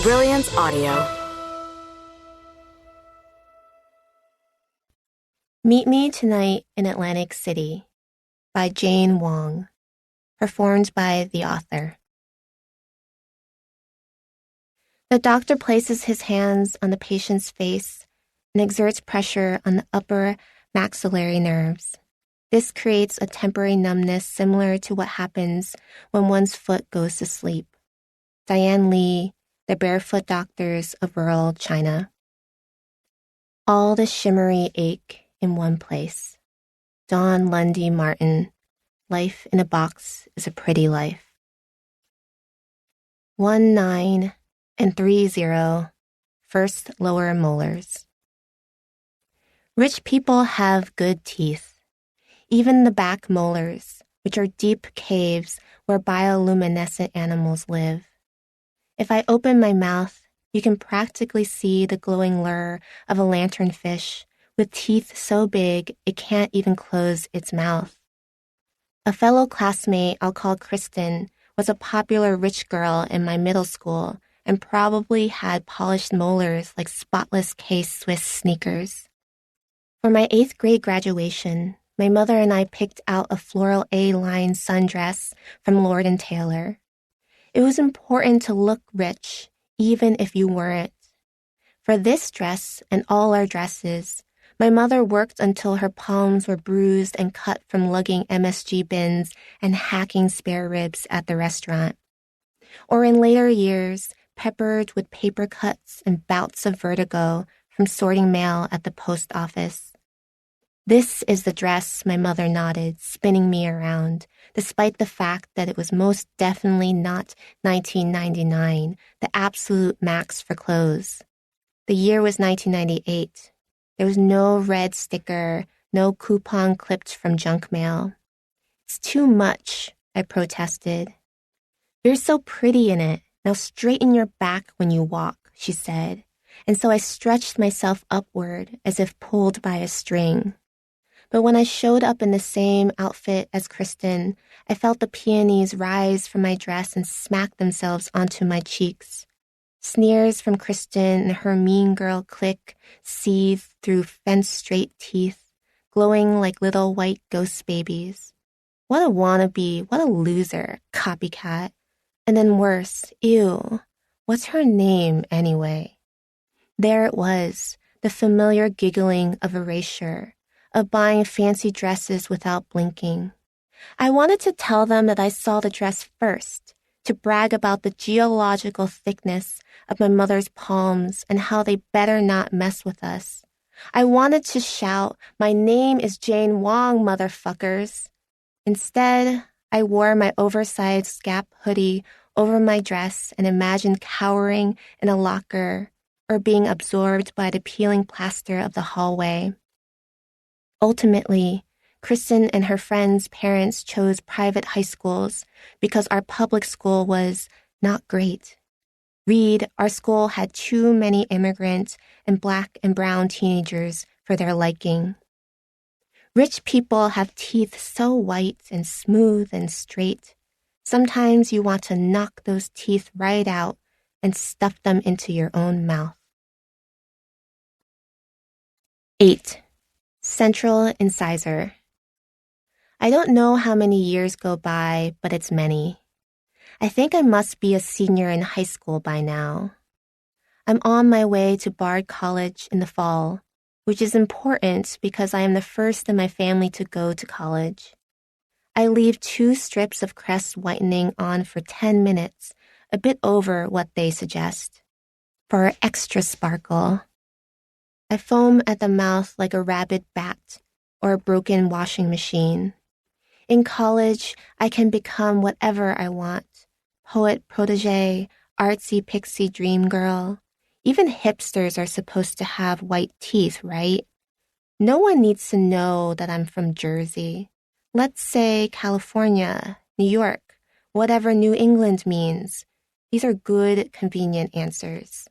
Brilliance Audio. Meet Me Tonight in Atlantic City by Jane Wong, performed by the author. The doctor places his hands on the patient's face and exerts pressure on the upper maxillary nerves. This creates a temporary numbness similar to what happens when one's foot goes to sleep. Diane Lee, The Barefoot Doctors of Rural China. All the shimmery ache in one place. Don Lundy Martin, Life in a Box is a Pretty Life. 19 and 30, first lower molars. Rich people have good teeth. Even the back molars, which are deep caves where bioluminescent animals live. If I open my mouth, you can practically see the glowing lure of a lanternfish with teeth so big it can't even close its mouth. A fellow classmate I'll call Kristen was a popular rich girl in my middle school and probably had polished molars like spotless K-Swiss sneakers. For my 8th grade graduation, my mother and I picked out a floral A-line sundress from Lord & Taylor. It was important to look rich, even if you weren't. For this dress and all our dresses, my mother worked until her palms were bruised and cut from lugging MSG bins and hacking spare ribs at the restaurant. Or in later years, peppered with paper cuts and bouts of vertigo from sorting mail at the post office. This is the dress, my mother nodded, spinning me around, despite the fact that it was most definitely not $19.99, the absolute max for clothes. The year was 1998. There was no red sticker, no coupon clipped from junk mail. It's too much, I protested. You're so pretty in it. Now straighten your back when you walk, she said, and so I stretched myself upward as if pulled by a string. But when I showed up in the same outfit as Kristen, I felt the peonies rise from my dress and smack themselves onto my cheeks. Sneers from Kristen and her mean girl clique seethed through fence-straight teeth, glowing like little white ghost babies. What a wannabe, what a loser, copycat. And then worse, ew, what's her name anyway? There it was, the familiar giggling of erasure, of buying fancy dresses without blinking. I wanted to tell them that I saw the dress first, to brag about the geological thickness of my mother's palms and how they better not mess with us. I wanted to shout, "My name is Jane Wong, motherfuckers." Instead, I wore my oversized Gap hoodie over my dress and imagined cowering in a locker or being absorbed by the peeling plaster of the hallway. Ultimately, Kristen and her friends' parents chose private high schools because our public school was not great. Read, our school had too many immigrant and black and brown teenagers for their liking. Rich people have teeth so white and smooth and straight. Sometimes you want to knock those teeth right out and stuff them into your own mouth. 8. Central incisor. I don't know how many years go by, but it's many. I think I must be a senior in high school by now. I'm on my way to Bard College in the fall, which is important because I am the first in my family to go to college. I leave 2 strips of crest whitening on for 10 minutes, a bit over what they suggest, for extra sparkle. I foam at the mouth like a rabid bat or a broken washing machine. In college, I can become whatever I want. Poet protege, artsy pixie dream girl. Even hipsters are supposed to have white teeth, right? No one needs to know that I'm from Jersey. Let's say California, New York, whatever New England means. These are good, convenient answers.